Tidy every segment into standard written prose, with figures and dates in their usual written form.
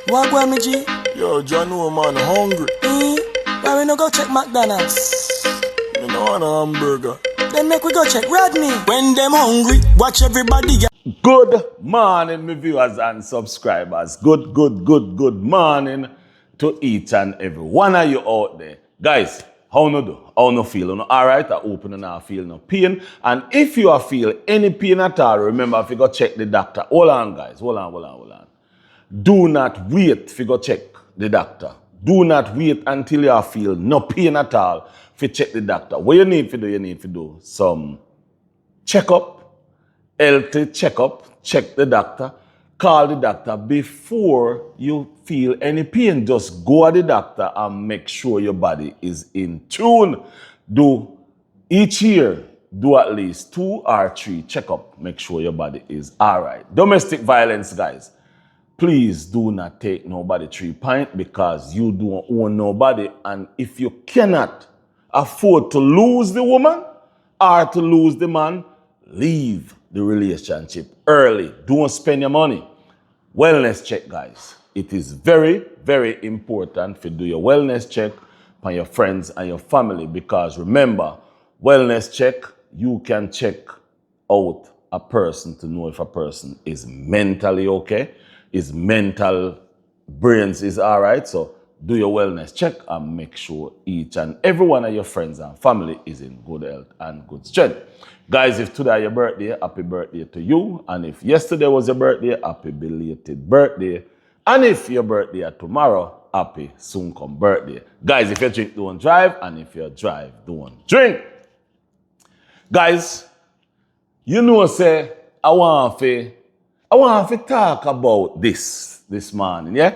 What go me G? Yo, John, no man, hungry. Why we no go check McDonald's? Me no want a hamburger. Then make we go check Rodney. When them hungry, watch everybody. Good morning, my viewers and subscribers. Good morning to each and every one of you out there. Guys, how no do? How no feel? No alright? I hope you not feel no pain. And if you feel any pain at all, remember if you go check the doctor. Hold on, guys. Hold on. Do not wait if you go check the doctor. Do not wait until you feel no pain at all if you check the doctor. What you need to do some checkup, healthy checkup, check the doctor, call the doctor before you feel any pain. Just go to the doctor and make sure your body is in tune. Do each year, do at least 2 or 3 checkup. Make sure your body is all right. Domestic violence, guys. Please do not take nobody 3 pints because you don't own nobody. And if you cannot afford to lose the woman or to lose the man, leave the relationship early. Don't spend your money. Wellness check, guys. It is very, very important to do your wellness check on your friends and your family because remember, wellness check, you can check out a person to know if a person is mentally okay, his mental brains is all right. So do your wellness check and make sure each and every one of your friends and family is in good health and good strength. Guys, if today your birthday, happy birthday to you. And if yesterday was your birthday, happy belated birthday. And if your birthday tomorrow, happy soon come birthday. Guys, if you drink, don't drive. And if you drive, don't drink. Guys, you know, say, I want to talk about this morning, yeah?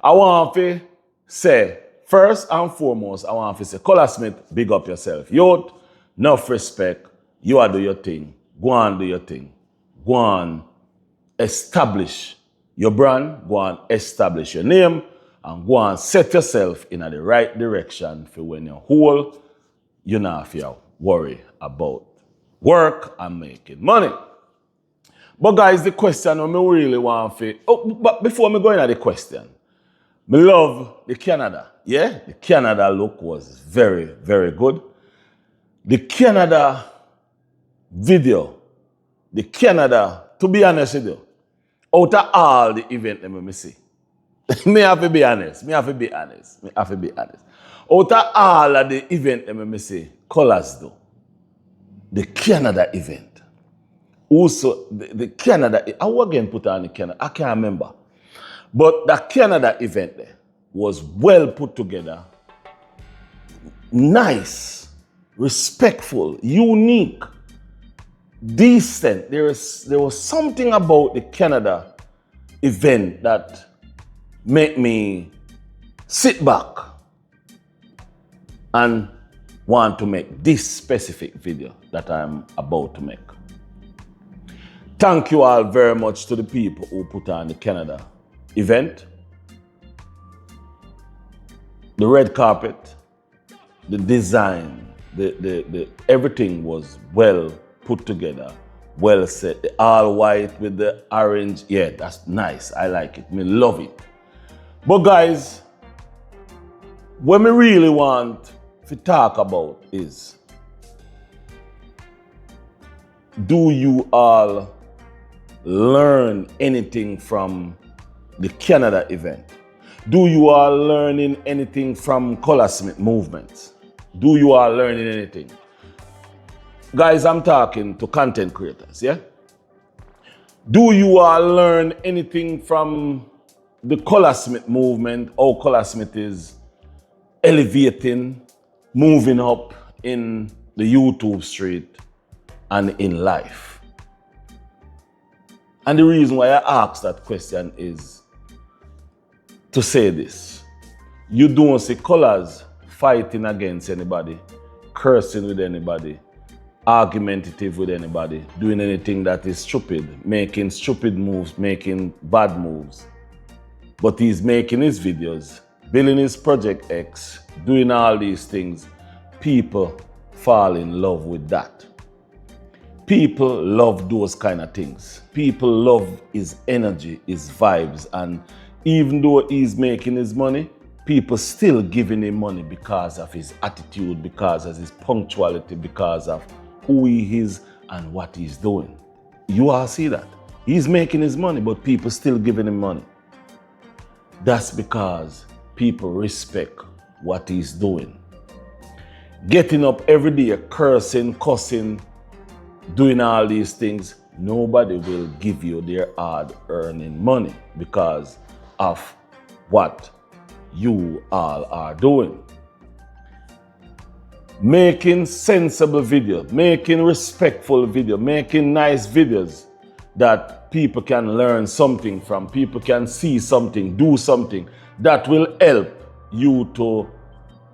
I want to say, first and foremost, I want to say, Colaz, big up yourself. Youth, enough respect. You are do your thing. Go on, do your thing. Go on, establish your brand. Go on, establish your name. And go on, set yourself in the right direction for when you're whole, you don't have to worry about work and making money. But guys, the question I really want to... but before me go into the question, I love the Canada. Yeah, the Canada look was very, very good. The Canada video, the Canada, to be honest with you, out of all the events that me see, me have to be honest. Out of all of the events that me see, Colaz do. The Canada event. Also, the Canada, I was again put on the Canada, I can't remember. But the Canada event there was well put together, nice, respectful, unique, decent. There was something about the Canada event that made me sit back and want to make this specific video that I'm about to make. Thank you all very much to the people who put on the Canada event. The red carpet, the design, the everything was well put together, well set. The all white with the orange, yeah, that's nice. I like it. Me love it. But guys, what me really want to talk about is, do you all learn anything from the Canada event? Do you all learning anything from Colaz movement? Do you all learning anything? Guys, I'm talking to content creators, yeah? Do you all learn anything from the Colaz movement? How Colaz is elevating, moving up in the YouTube street and in life? And the reason why I ask that question is to say this. You don't see Colaz fighting against anybody, cursing with anybody, argumentative with anybody, doing anything that is stupid, making stupid moves, making bad moves. But he's making his videos, building his Project X, doing all these things. People fall in love with that. People love those kind of things. People love his energy, his vibes, and even though he's making his money, people still giving him money because of his attitude, because of his punctuality, because of who he is and what he's doing. You all see that? He's making his money, but people still giving him money. That's because people respect what he's doing. Getting up every day, cursing, cussing, doing all these things, nobody will give you their hard-earning money because of what you all are doing. Making sensible videos, making respectful videos, making nice videos that people can learn something from, people can see something, do something that will help you to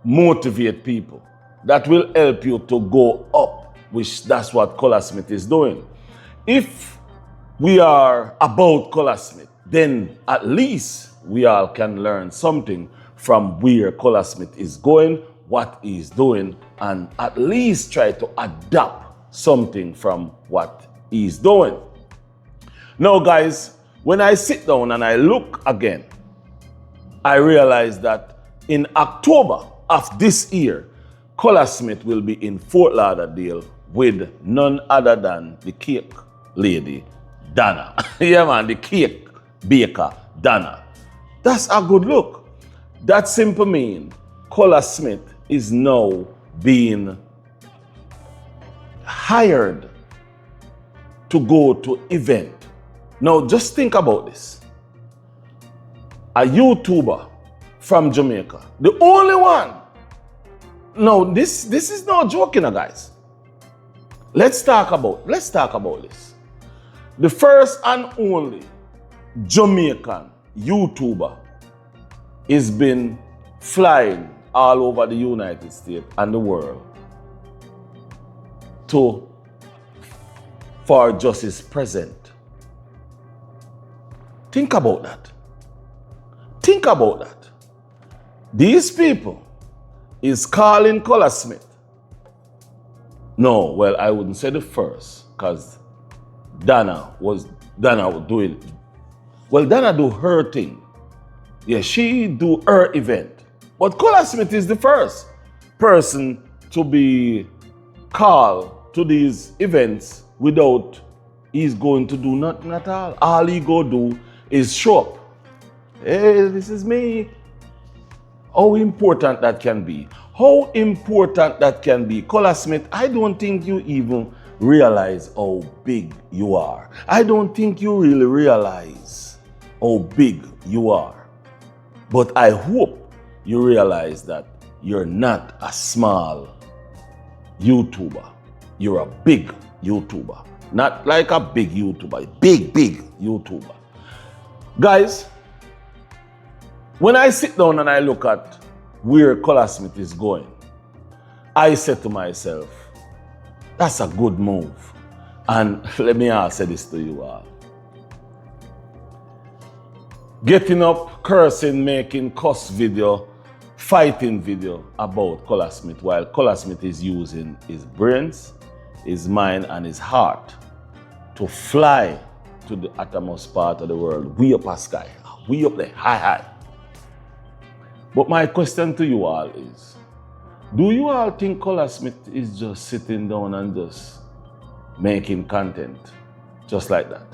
motivate people, that will help you to go up, which that's what Colaz is doing. If we are about Colaz, then at least we all can learn something from where Colaz is going, what he's doing, and at least try to adapt something from what he's doing. Now, guys, when I sit down and I look again, I realize that in October of this year, Colaz will be in Fort Lauderdale with none other than the cake lady, Donna. Yeah, man, the cake baker, Donna. That's a good look. That simply means Colaz is now being hired to go to event. Now, just think about this. A YouTuber from Jamaica, the only one. No, this is not joking, guys. Let's talk about this. The first and only Jamaican YouTuber has been flying all over the United States and the world for justice present. Think about that. Think about that. These people is calling Colaz. No, well, I wouldn't say the first, because Donna was doing it. Well, Donna do her thing. Yeah, she do her event. But Colaz is the first person to be called to these events without he's going to do nothing at all. All he go do is show up. Hey, this is me. How important that can be. How important that can be. Colaz, I don't think you even realize how big you are. I don't think you really realize how big you are. But I hope you realize that you're not a small YouTuber. You're a big YouTuber. Not like a big YouTuber, big YouTuber. Guys, when I sit down and I look at where Colaz is going, I said to myself, that's a good move. And let me say this to you all. Getting up, cursing, making cuss video, fighting video about Colaz while Colaz is using his brains, his mind, and his heart to fly to the uttermost part of the world, way up a sky, way up there, high. But my question to you all is, do you all think Colaz is just sitting down and just making content just like that?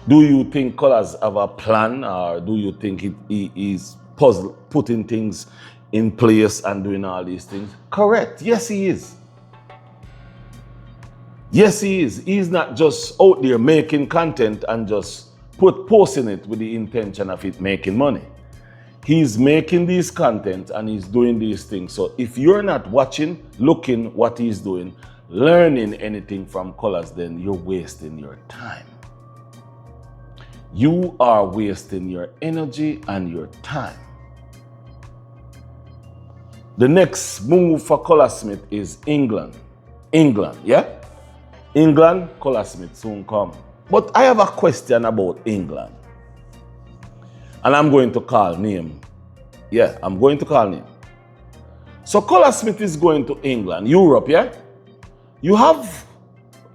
Do you think Colaz have a plan, or do you think he is putting things in place and doing all these things? Correct. Yes, he is. Yes, he is. He's not just out there making content and just posting it with the intention of it making money. He's making these content and he's doing these things. So if you're not watching, looking what he's doing, learning anything from Colaz, then you're wasting your time. You are wasting your energy and your time. The next move for Colaz is England. England, yeah? England, Colaz soon come. But I have a question about England. And I'm going to call name. Yeah, I'm going to call name. So Colaz is going to England, Europe, yeah? You have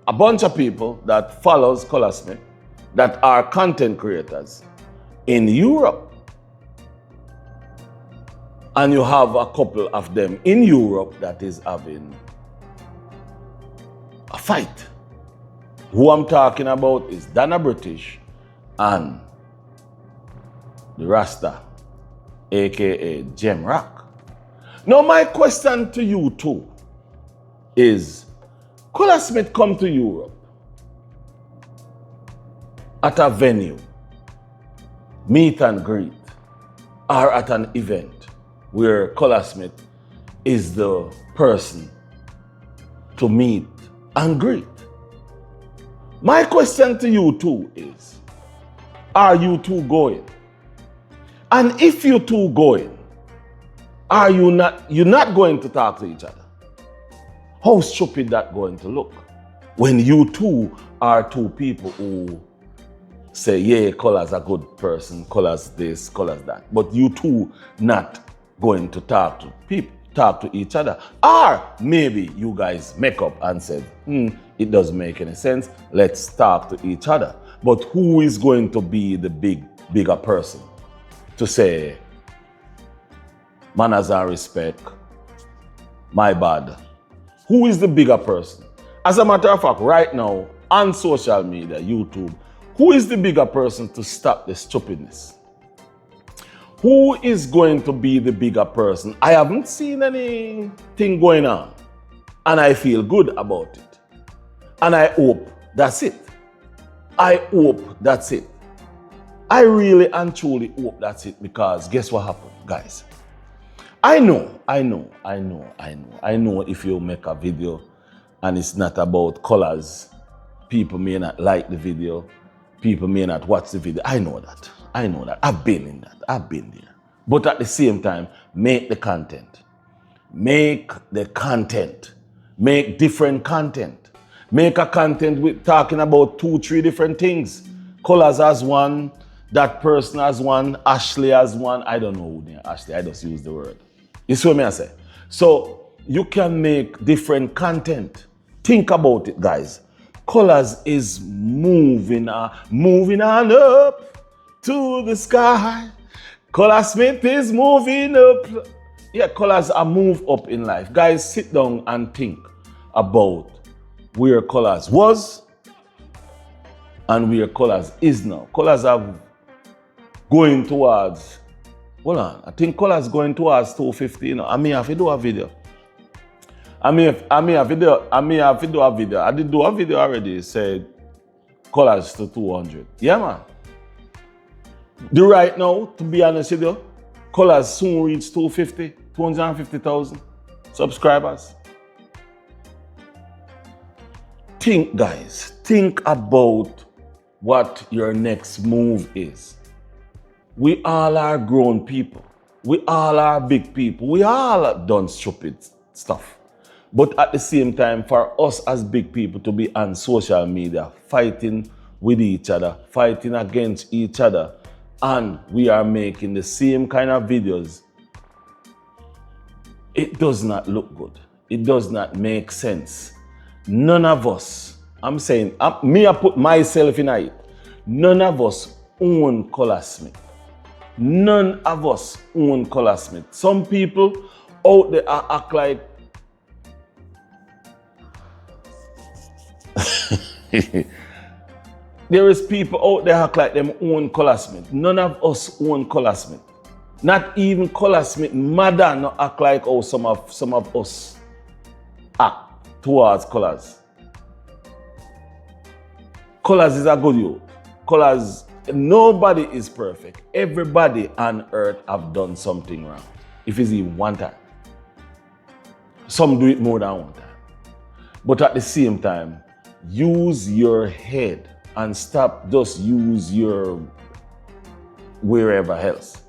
a bunch of people that follows Colaz that are content creators in Europe. And you have a couple of them in Europe that is having a fight. Who I'm talking about is Dana British and the Rasta, aka Jem Rock. Now my question to you too is, Colaz Smith come to Europe at a venue, meet and greet, or at an event where Colaz Smith is the person to meet and greet? My question to you too is, are you two going? And if you two going, are you not, you're not going to talk to each other? How stupid that going to look when you two are two people who say, yeah, Colaz a good person, Colaz this, Colaz that, but you two not going to talk to people, talk to each other. Or maybe you guys make up and said, it doesn't make any sense, let's talk to each other. But who is going to be the bigger person to say, manners and respect, my bad? Who is the bigger person? As a matter of fact, right now, on social media, YouTube, who is the bigger person to stop the stupidness? Who is going to be the bigger person? I haven't seen anything going on, and I feel good about it. And I hope that's it. I hope that's it. I really and truly hope that's it, because guess what happened, guys? I know if you make a video and it's not about Colaz, people may not like the video, people may not watch the video. I know that. I've been in that. I've been there. But at the same time, make the content. Make the content. Make different content. Make a content with talking about 2-3 different things. Colaz has one, that person has one, Ashley has one. I don't know who they are, Ashley. I just use the word. You see what I say? So you can make different content. Think about it, guys. Colaz is moving on up to the sky. Colaz Smith is moving up. Yeah, Colaz a move up in life. Guys, sit down and think about where Colaz was and where Colaz is now. Colaz are going towards, hold on, I think Colaz going towards 250, you know. I may have to do a video. I did do a video already, said Colaz to 200. Yeah, man. The right now, to be honest with you, Colaz soon reach 250,000 subscribers. Think, guys, think about what your next move is. We all are grown people. We all are big people. We all have done stupid stuff. But at the same time, for us as big people to be on social media, fighting with each other, fighting against each other, and we are making the same kind of videos, it does not look good. It does not make sense. None of us, I'm saying, I put myself in it, none of us own Colaz Smith. None of us own Colaz Smith. Some people out there act like there is people out there act like them own Colaz Smith. None of us own Colaz Smith. Not even Colaz Smith mother no act like how some of us act towards Colaz. Colaz is a good youth. Colaz, nobody is perfect. Everybody on earth have done something wrong. If it's even one time. Some do it more than one time. But at the same time, use your head and stop just use your wherever else.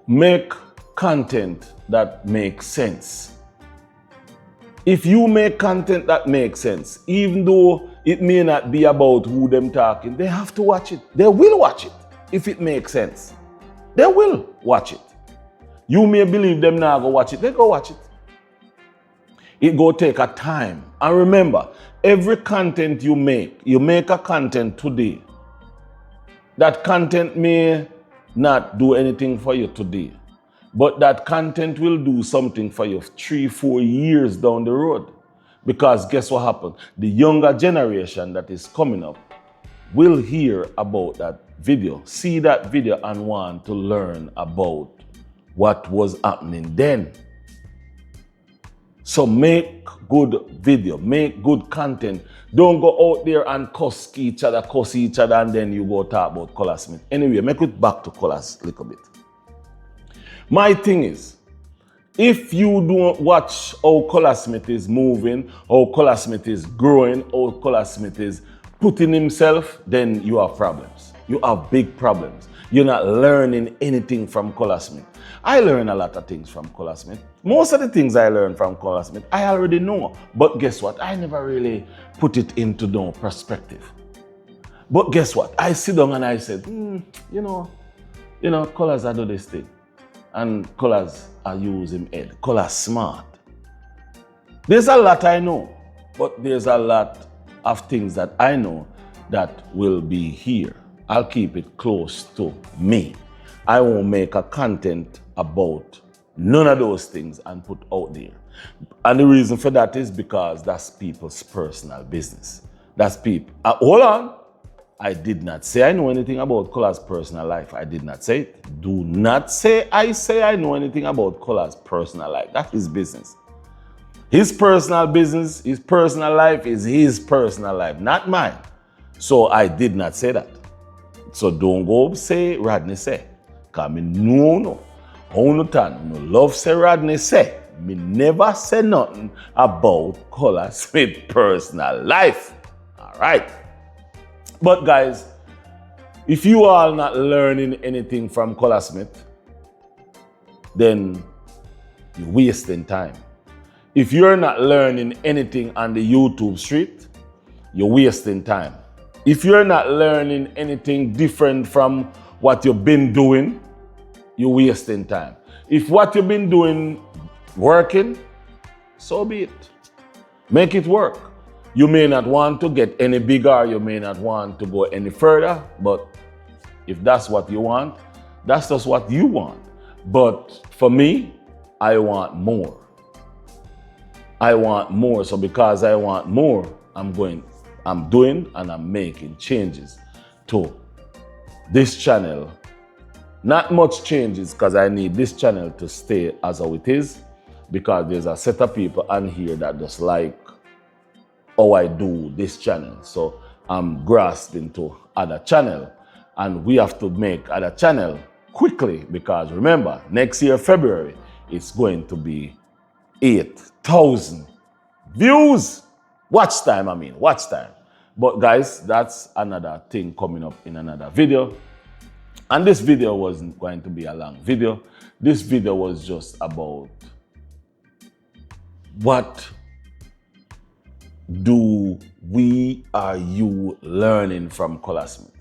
Make content that makes sense. If you make content that makes sense, even though it may not be about who them talking, they have to watch it. They will watch it if it makes sense. They will watch it. You may believe them now go watch it, they go watch it. It go take a time. And remember, every content you make a content today That content may not do anything for you today, but that content will do something for you 3-4 years down the road. Because guess what happened? The younger generation that is coming up will hear about that video, see that video, and want to learn about what was happening then. So make good video, make good content. Don't go out there and cuss each other, and then you go talk about Colaz Smith. Anyway, make it back to Colaz a little bit. My thing is, if you don't watch how Colaz Smith is moving, how Colaz Smith is growing, how Colaz Smith is putting himself, then you have problems. You have big problems. You're not learning anything from Colaz Smith. I learn a lot of things from Colaz Smith. Most of the things I learned from Colaz Smith, I already know. But guess what? I never really put it into no perspective. But guess what? I sit down and I said, Colaz I do this thing. And Colaz I use him head. Colaz smart. There's a lot I know. But there's a lot of things that I know that will be here. I'll keep it close to me. I won't make a content about none of those things and put out there. And the reason for that is because that's people's personal business. That's people. Hold on. I did not say I know anything about Colaz's personal life. I did not say it. Do not say I know anything about Colaz's personal life. That's his business. His personal business, his personal life is his personal life, not mine. So I did not say that. So don't go say Rodney say. Because me no. No love say Rodney say. Me never say nothing about Colaz Smith's personal life. All right. But guys, if you are not learning anything from Colaz Smith, then you're wasting time. If you're not learning anything on the YouTube street, you're wasting time. If you're not learning anything different from what you've been doing, you're wasting time. If what you've been doing working, so be it. Make it work. You may not want to get any bigger, you may not want to go any further, but if that's what you want, that's just what you want. But for me, I want more. I want more. So because I want more, I'm doing and I'm making changes to this channel. Not much changes because I need this channel to stay as how it is, because there's a set of people on here that just like how I do this channel. So I'm grasping to other channel, and we have to make other channel quickly, because remember, next year, February, it's going to be 8,000 views. Watch time. But guys, that's another thing coming up in another video. And this video wasn't going to be a long video. This video was just about what do are you learning from Colaz Smith?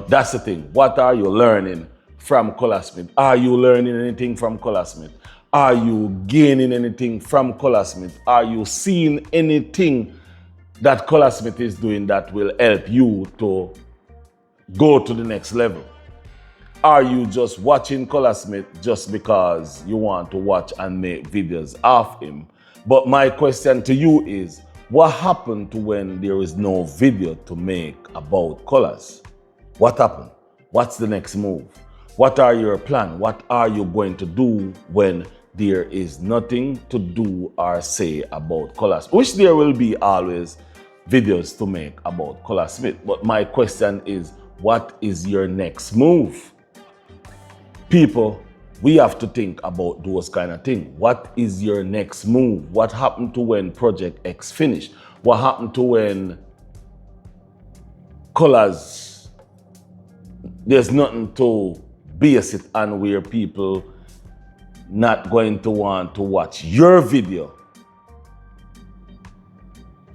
That's the thing. What are you learning from Colaz Smith? Are you learning anything from Colaz Smith? Are you gaining anything from Colaz Smith? Are you seeing anything that Colaz Smith is doing that will help you to go to the next level? Are you just watching Colaz Smith just because you want to watch and make videos of him? But my question to you is, what happened to when there is no video to make about Colaz? What happened? What's the next move? What are your plans? What are you going to do when there is nothing to do or say about Colaz? Which there will be always videos to make about Colaz Smith. But my question is, what is your next move? People, we have to think about those kind of things. What is your next move? What happened to when Project X finished? What happened to when Colaz, there's nothing to base it on, where people not going to want to watch your video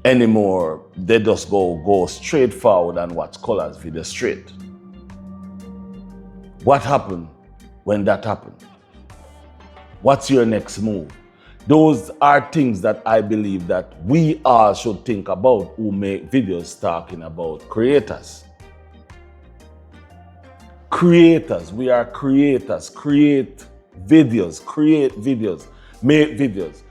anymore? They just go straight forward and watch Colaz video straight. What happened when that happened? What's your next move? Those are things that I believe that we all should think about who make videos talking about creators. creators. We are creators. Create videos, make videos.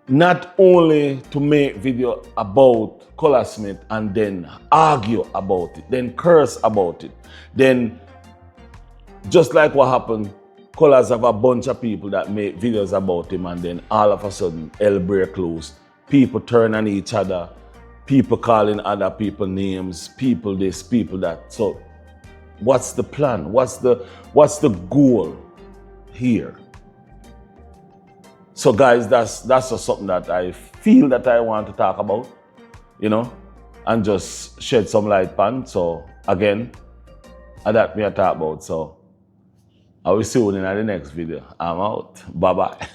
Not only to make video about Colaz and then argue about it, then curse about it. Then, just like what happened, Colaz have a bunch of people that make videos about him and then all of a sudden, hell break loose. People turn on each other. People calling other people names. People this, people that. So, what's the plan? What's the goal here? So guys, that's just something that I feel that I want to talk about, you know, and just shed some light on. So again, that me I talk about. So I will see you in the next video. I'm out. Bye-bye.